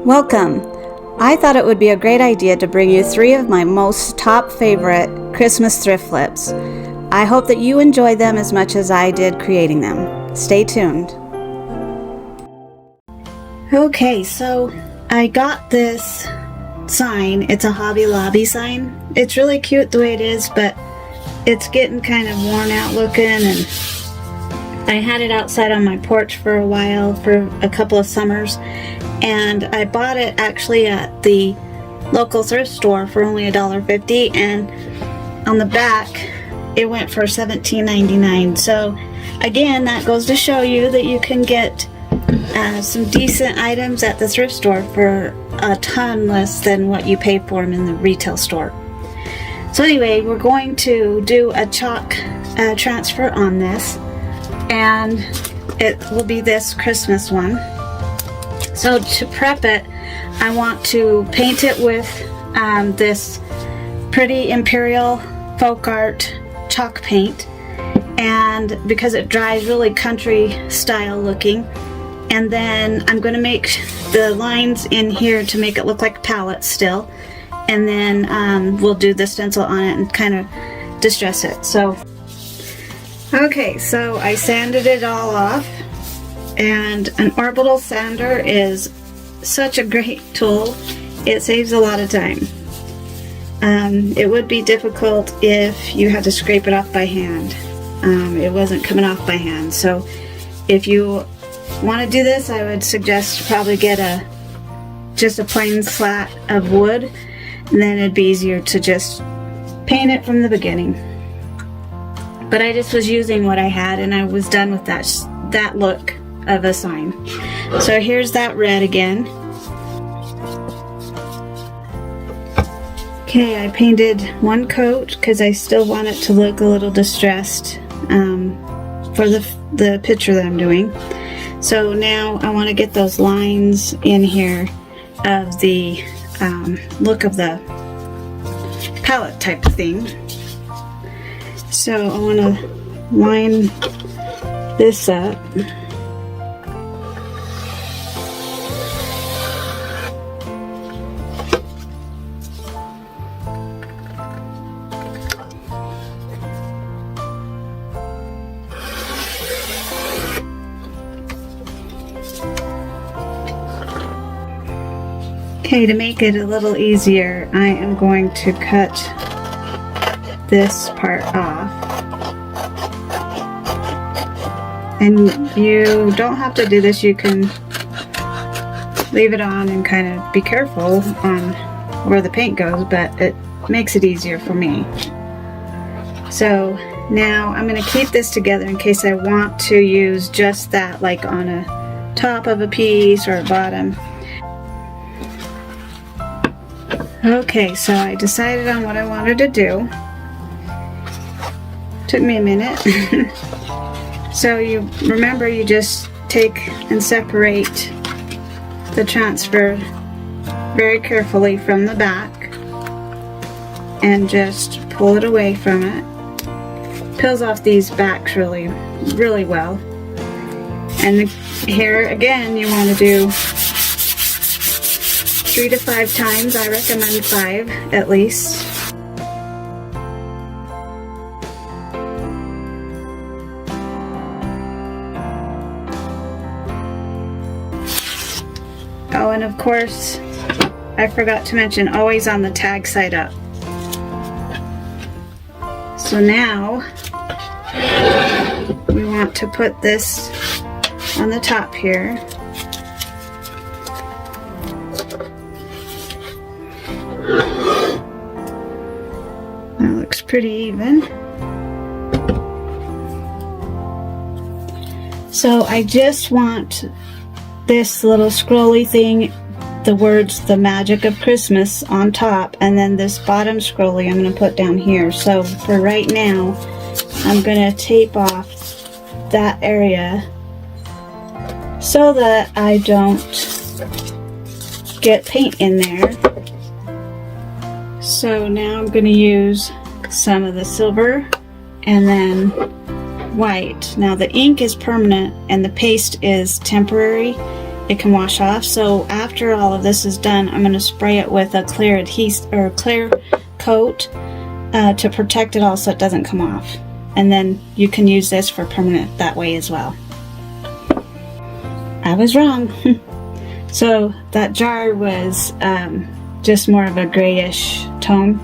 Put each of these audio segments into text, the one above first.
Welcome! I thought it would be a great idea to bring you 3 of my most top favorite Christmas thrift flips. I hope that you enjoy them as much as I did creating them. Stay tuned. Okay, so I got this sign. It's a Hobby Lobby sign. It's really cute the way it is, but it's getting kind of worn out looking, and I had it outside on my porch for a while, for a couple of summers, and I bought it actually at the local thrift store for only $1.50, and on the back it went for $17.99. So again, that goes to show you that you can get some decent items at the thrift store for a ton less than what you pay for them in the retail store. So anyway, we're going to do a chalk transfer on this, and it will be this Christmas one. So to prep it, I want to paint it with this pretty Imperial Folk Art chalk paint, and because it dries really country style looking. And then I'm going to make the lines in here to make it look like palettes still, and then we'll do the stencil on it and kind of distress it. So okay, so I sanded it all off, and an orbital sander is such a great tool. It saves a lot of time. It would be difficult if you had to scrape it off by hand. It wasn't coming off by hand, so if you want to do this, I would suggest to probably get just a plain slat of wood, and then it'd be easier to just paint it from the beginning. But I just was using what I had, and I was done with that look of a sign. So here's that red again. Okay, I painted one coat because I still want it to look a little distressed for the picture that I'm doing. So now I want to get those lines in here of the look of the palette type thing. So I want to line this up. Okay, to make it a little easier, I am going to cut this part off. And you don't have to do this, you can leave it on and kind of be careful on where the paint goes, but it makes it easier for me. So now I'm going to keep this together in case I want to use just that, like on a top of a piece or a bottom. Okay, so I decided on what I wanted to do. Took me a minute. So you remember, you just take and separate the transfer very carefully from the back and just pull it away from it. Peels off these backs really, really well. And here again, you want to do 3 to 5 times. I recommend 5 at least. Oh, and of course, I forgot to mention, always on the tag side up. So now we want to put this on the top here. That looks pretty even. So I just want this little scrolly thing, the words "The Magic of Christmas" on top, and then this bottom scrolly I'm going to put down here. So for right now, I'm going to tape off that area so that I don't get paint in there. So now I'm going to use some of the silver and then white. Now the ink is permanent and the paste is temporary. it can wash off. So after all of this is done, I'm going to spray it with a clear adhesive or clear coat to protect it all so it doesn't come off. And then you can use this for permanent that way as well. I was wrong. So that jar was just more of a grayish tone.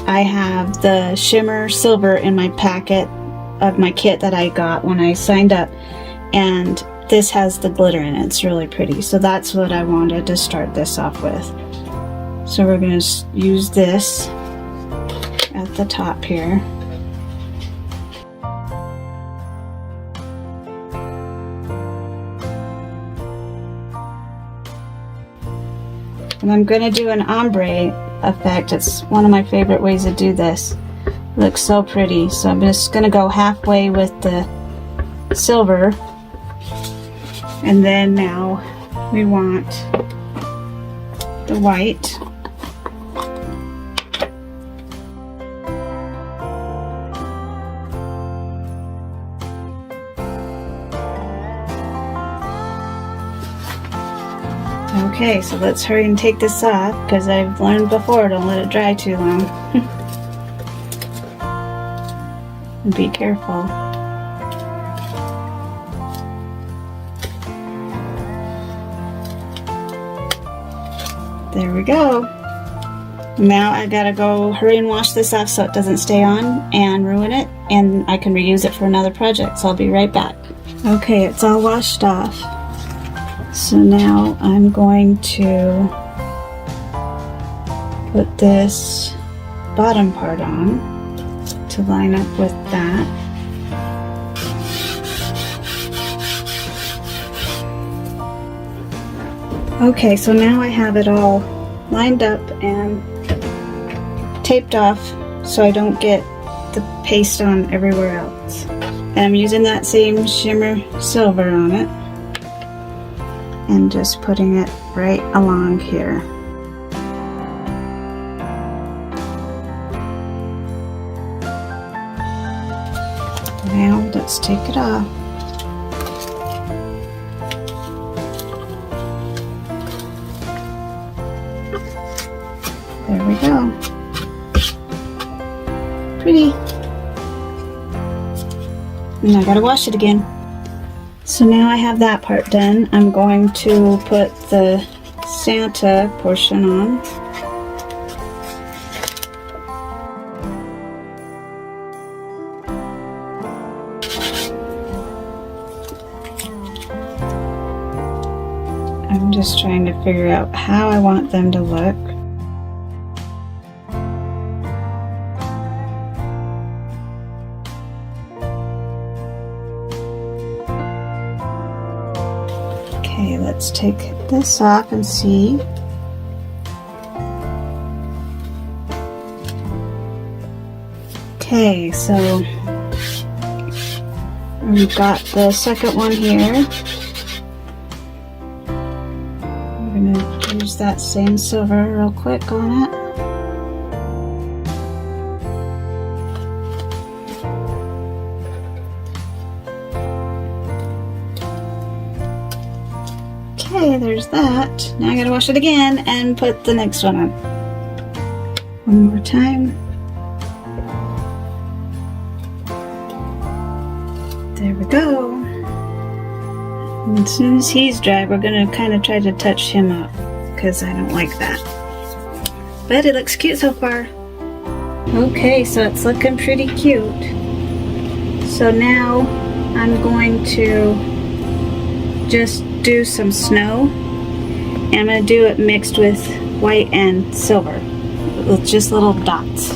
I have the shimmer silver in my packet of my kit that I got when I signed up, and this has the glitter in it. It's really pretty. So that's what I wanted to start this off with. So we're going to use this at the top here. And I'm going to do an ombre effect. It's one of my favorite ways to do this. It looks so pretty. So I'm just going to go halfway with the silver. And then now we want the white. Okay, so let's hurry and take this off, because I've learned before, don't let it dry too long. And be careful. There we go. Now I gotta go hurry and wash this off so it doesn't stay on and ruin it, and I can reuse it for another project, so I'll be right back. Okay, it's all washed off. So now I'm going to put this bottom part on to line up with that. Okay, so now I have it all lined up and taped off so I don't get the paste on everywhere else. And I'm using that same shimmer silver on it and just putting it right along here. Now let's take it off. There we go. Pretty. And I gotta wash it again. So now I have that part done. I'm going to put the Santa portion on. I'm just trying to figure out how I want them to look. Okay, let's take this off and see. Okay, so we've got the second one here. We're going to use that same silver real quick on it. Okay, there's that. Now I gotta wash it again and put the next one on. One more time. There we go. And as soon as he's dry, we're gonna kind of try to touch him up, because I don't like that. But it looks cute so far. Okay, so it's looking pretty cute. So now I'm going to just do some snow, and I'm going to do it mixed with white and silver with just little dots.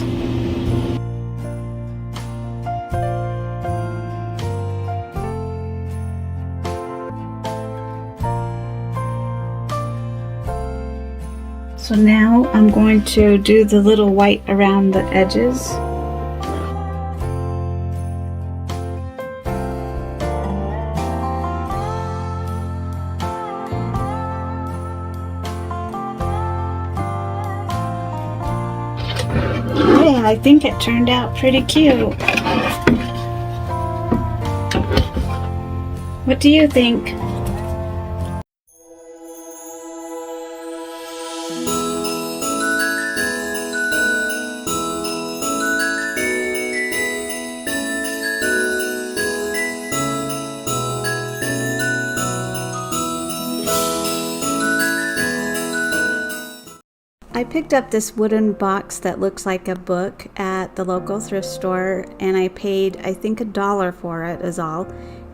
So now I'm going to do the little white around the edges. I think it turned out pretty cute. What do you think? I picked up this wooden box that looks like a book at the local thrift store, and I paid, I think, $1 for it is all.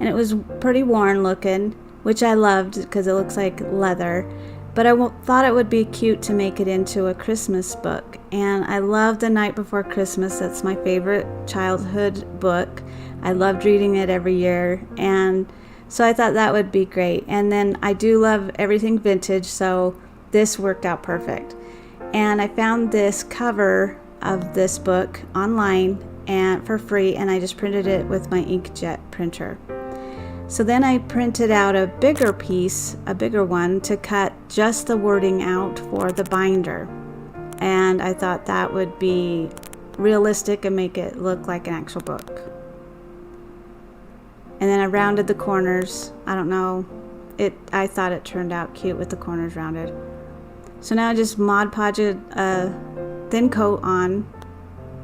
And it was pretty worn looking, which I loved because it looks like leather. But I thought it would be cute to make it into a Christmas book. And I love The Night Before Christmas. That's my favorite childhood book. I loved reading it every year. And so I thought that would be great. And then I do love everything vintage, so this worked out perfect. And I found this cover of this book online and for free, and I just printed it with my inkjet printer. So then I printed out a bigger piece, a bigger one, to cut just the wording out for the binder. And I thought that would be realistic and make it look like an actual book. And then I rounded the corners. I don't know, I thought it turned out cute with the corners rounded. So now I just Mod Podged a thin coat on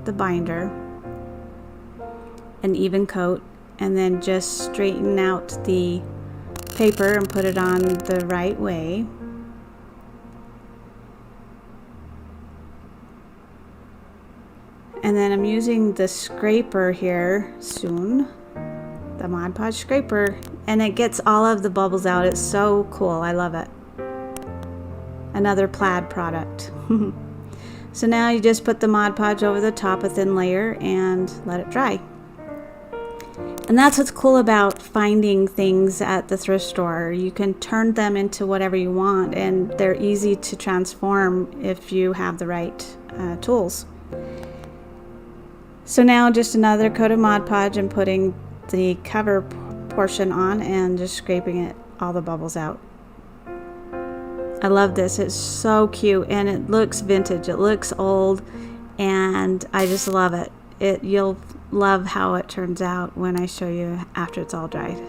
the binder, an even coat, and then just straighten out the paper and put it on the right way. And then I'm using the scraper here soon, the Mod Podge scraper, and it gets all of the bubbles out. It's so cool. I love it. Another plaid product. So now you just put the Mod Podge over the top, a thin layer, and let it dry. And that's what's cool about finding things at the thrift store. You can turn them into whatever you want, and they're easy to transform if you have the right tools. So now just another coat of Mod Podge and putting the cover portion on and just scraping it, all the bubbles out. I love this. It's so cute, and it looks vintage. It looks old, and I just love it. You'll love how it turns out when I show you after it's all dried.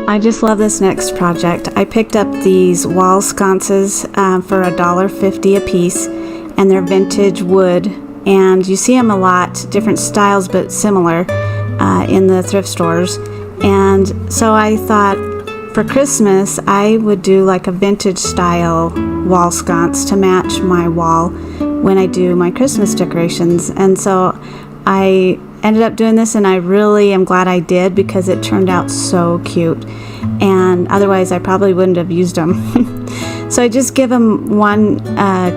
I just love this next project. I picked up these wall sconces for $1.50 a piece, and they're vintage wood, and you see them a lot, different styles but similar in the thrift stores. And so I thought for Christmas I would do like a vintage style wall sconce to match my wall when I do my Christmas decorations. And so I ended up doing this, and I really am glad I did because it turned out so cute, and otherwise I probably wouldn't have used them. So I just give them one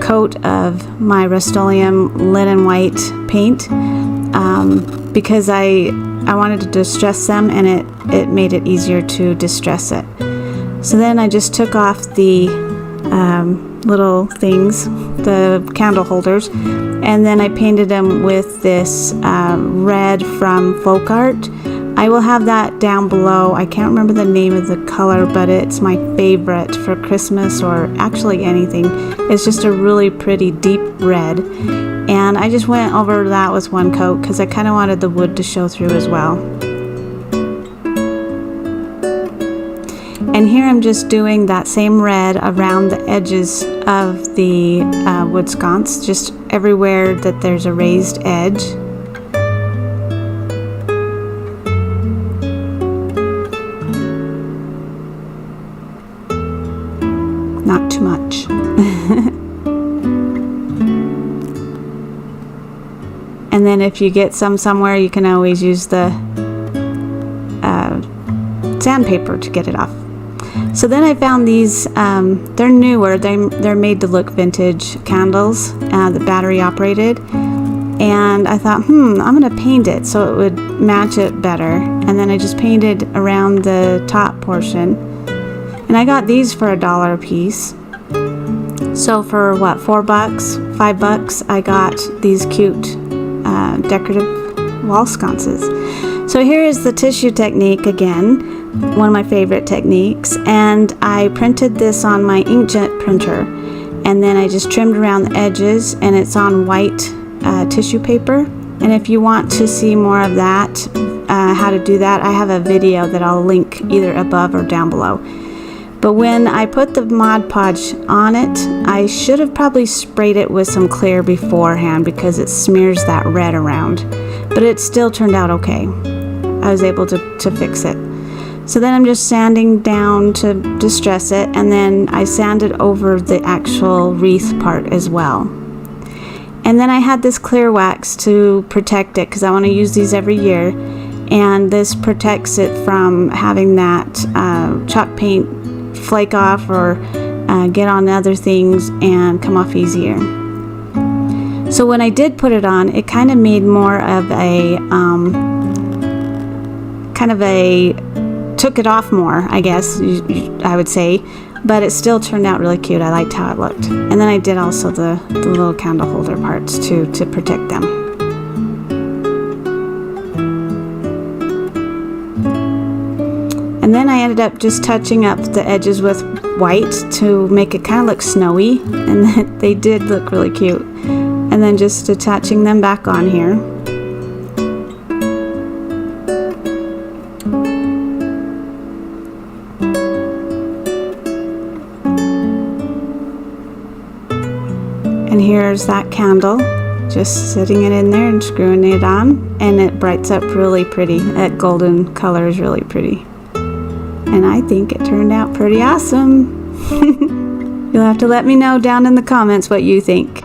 coat of my Rust-Oleum linen white paint because I wanted to distress them, and it made it easier to distress it. So then I just took off the little things, the candle holders, and then I painted them with this red from Folk Art. I will have that down below. I can't remember the name of the color, but it's my favorite for Christmas or actually anything. It's just a really pretty deep red, and I just went over that with one coat because I kind of wanted the wood to show through as well. And here I'm just doing that same red around the edges of the wood sconce, just everywhere that there's a raised edge. Not too much. And then if you get some somewhere, you can always use the sandpaper to get it off. So then I found these, they're newer, they're made to look vintage candles, the battery operated, and I thought, I'm going to paint it so it would match it better. And then I just painted around the top portion, and I got these for $1 a piece. So for what, $4, $5, I got these cute decorative wall sconces. So here is the tissue technique again, one of my favorite techniques, and I printed this on my inkjet printer, and then I just trimmed around the edges, and it's on white tissue paper. And if you want to see more of that, how to do that, I have a video that I'll link either above or down below. But when I put the Mod Podge on it, I should have probably sprayed it with some clear beforehand because it smears that red around. But it still turned out okay. I was able to fix it. So then I'm just sanding down to distress it, and then I sanded over the actual wreath part as well. And then I had this clear wax to protect it because I want to use these every year. And this protects it from having that chalk paint flake off or get on other things and come off easier. So when I did put it on, it kind of made more of a took it off more, I guess I would say, but it still turned out really cute. I liked how it looked. And then I did also the little candle holder parts too, to protect them. And then I ended up just touching up the edges with white to make it kind of look snowy, and they did look really cute. And then just attaching them back on here. And here's that candle, just sitting it in there and screwing it on, and it brights up really pretty. That golden color is really pretty. And I think it turned out pretty awesome. You'll have to let me know down in the comments what you think.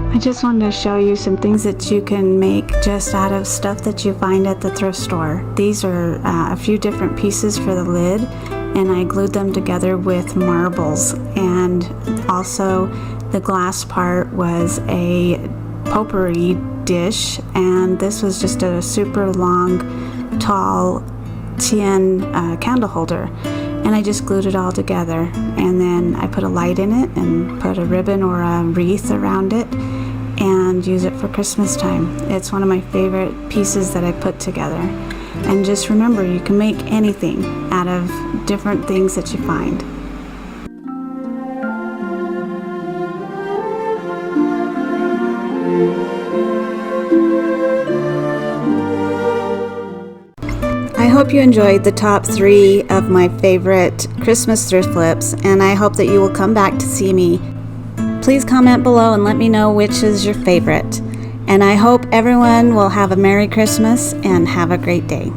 I just wanted to show you some things that you can make just out of stuff that you find at the thrift store. These are a few different pieces for the lid, and I glued them together with marbles. And also the glass part was a potpourri dish, and this was just a super long, tall tin candle holder. And I just glued it all together, and then I put a light in it and put a ribbon or a wreath around it and use it for Christmas time. It's one of my favorite pieces that I put together. And just remember, you can make anything out of different things that you find. I hope you enjoyed the top 3 of my favorite Christmas thrift flips, and I hope that you will come back to see me. Please comment below and let me know which is your favorite. And I hope everyone will have a Merry Christmas and have a great day.